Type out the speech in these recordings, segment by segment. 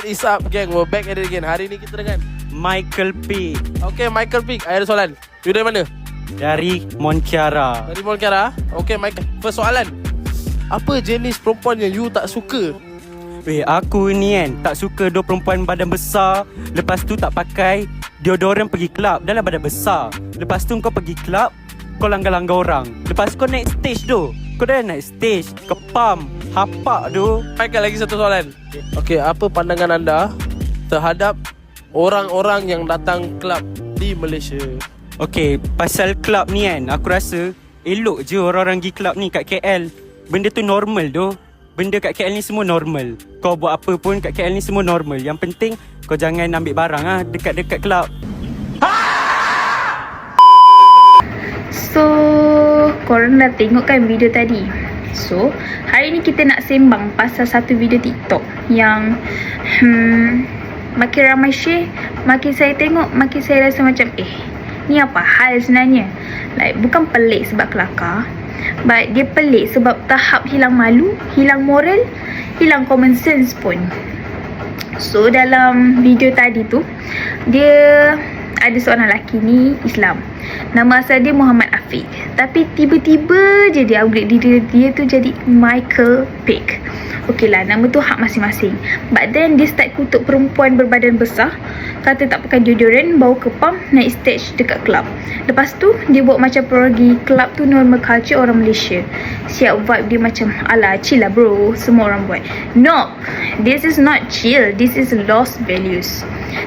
Is up gang, we're back at it again. Hari ni kita dengan Michael P. Okay, Michael Pick. Ada soalan. You dari mana? Dari Montiara. Dari Montiara. Okay, Michael. First soalan. Apa jenis perempuan yang you tak suka? Aku ni kan tak suka dua perempuan badan besar. Lepas tu tak pakai deodorant pergi club dalam badan besar. Lepas tu kau pergi club, kau langgar-langgar orang. Lepas kau naik stage tu, kau dah naik stage, kepam, hapak tu. Michael, lagi satu soalan. Okay, apa pandangan anda terhadap orang-orang yang datang club di Malaysia? Okay, pasal club ni kan, aku rasa elok je orang-orang pergi club ni kat KL. Benda tu normal tu. Benda kat KL ni semua normal. Kau buat apa pun kat KL ni semua normal. Yang penting kau jangan ambil barang dekat-dekat club. So, korang dah tengok kan video tadi. So, hari ni kita nak sembang pasal satu video TikTok yang makin ramai share, makin saya tengok, makin saya rasa macam ni apa hal sebenarnya. Like, bukan pelik sebab kelakar, but dia pelik sebab tahap hilang malu, hilang moral, hilang common sense pun. So, dalam video tadi tu, dia ada seorang lelaki ni Islam. Nama asal dia Muhammad Afiq. Tapi tiba-tiba je dia upgrade diri dia tu jadi Michael Pick. Okey lah, nama tu hak masing-masing. But then dia start kutuk perempuan berbadan besar, kata tak pakai deodorant, bau kepam, naik stage dekat club. Lepas tu dia buat macam pergi club tu normal culture orang Malaysia. Siap vibe dia macam ala chill lah bro, semua orang buat. No, this is not chill, this is lost values.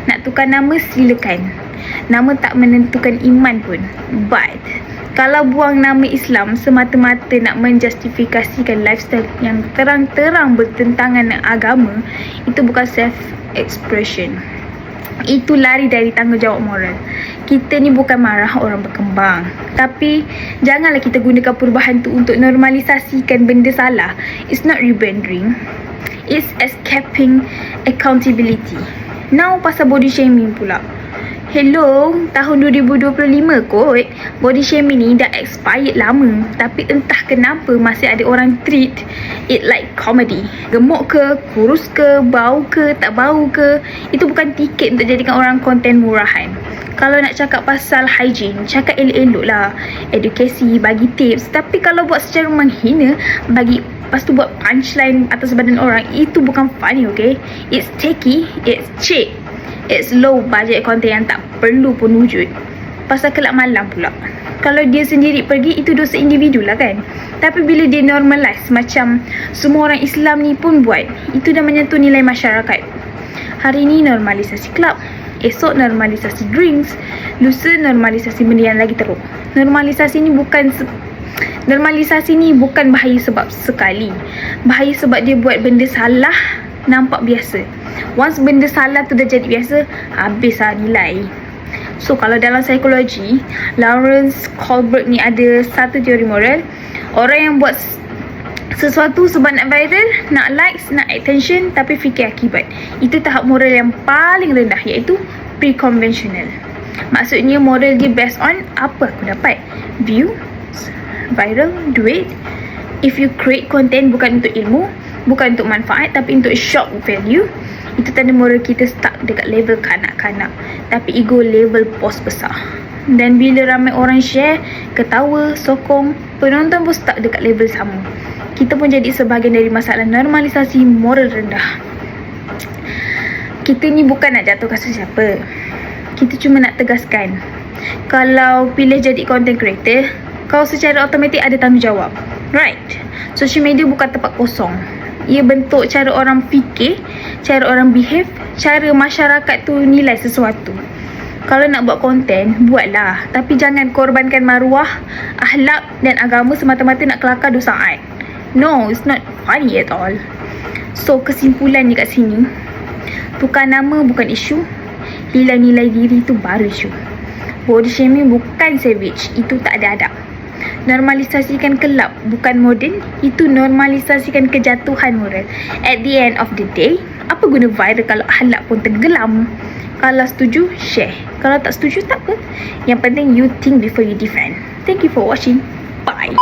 Nak tukar nama silakan. Nama tak menentukan iman pun. But kalau buang nama Islam semata-mata nak menjustifikasikan lifestyle yang terang-terang bertentangan dengan agama, itu bukan self-expression. Itu lari dari tanggungjawab moral. Kita ni bukan marah orang berkembang, tapi janganlah kita gunakan perubahan tu untuk normalisasikan benda salah. It's not rebandering, it's escaping accountability. Now pasal body shaming pula. Hello, tahun 2025 kot. Body shaming ni dah expired lama, tapi entah kenapa masih ada orang treat it like comedy. Gemuk ke, kurus ke, bau ke, tak bau ke, itu bukan tiket untuk jadikan orang konten murahan. Kalau nak cakap pasal hygiene, cakap elok-elok lah, edukasi, bagi tips. Tapi kalau buat secara menghina, bagi lepas tu buat punchline atas badan orang, itu bukan funny, okay? It's tacky, it's cheap, it's low budget content yang tak perlu pun wujud. Pasal kelab malam pula, kalau dia sendiri pergi, itu dosa individu lah kan. Tapi bila dia normalize macam semua orang Islam ni pun buat, itu dah menyentuh nilai masyarakat. Hari ni normalisasi club, esok normalisasi drinks, lusa normalisasi benda yang lagi teruk. Normalisasi ni bukan bahaya sebab sekali. Bahaya sebab dia buat benda salah nampak biasa. Once benda salah tu dah jadi biasa, habis lah nilai. So kalau dalam psikologi, Lawrence Kohlberg ni ada satu teori moral. Orang yang buat sesuatu sebab nak viral, nak likes, nak attention, tapi fikir akibat. Itu tahap moral yang paling rendah, iaitu pre-conventional. Maksudnya moral dia based on apa aku dapat, view, viral, duit. If you create content bukan untuk ilmu, bukan untuk manfaat, tapi untuk shock value, itu tanda moral kita stuck dekat level kanak-kanak, tapi ego level bos besar. Dan bila ramai orang share, ketawa, sokong, penonton pun stuck dekat level sama. Kita pun jadi sebahagian dari masalah normalisasi moral rendah. Kita ni bukan nak jatuhkan sesiapa, kita cuma nak tegaskan, kalau pilih jadi content creator, kau secara automatik ada tanggungjawab, right? Social media bukan tempat kosong. Ia bentuk cara orang fikir, cara orang behave, cara masyarakat tu nilai sesuatu. Kalau nak buat konten, buatlah. Tapi jangan korbankan maruah, akhlak dan agama semata-mata nak kelakar dosa art. No, it's not funny at all. So, kesimpulannya kat sini, tukar nama bukan isu, hilang nilai diri tu baru isu. Body shaming bukan savage, itu tak ada adab. Normalisasikan kelab bukan moden, itu normalisasikan kejatuhan moral. At the end of the day, apa guna viral kalau akhlak pun tenggelam? Kalau setuju, share. Kalau tak setuju, tak apa. Yang penting you think before you defend. Thank you for watching. Bye.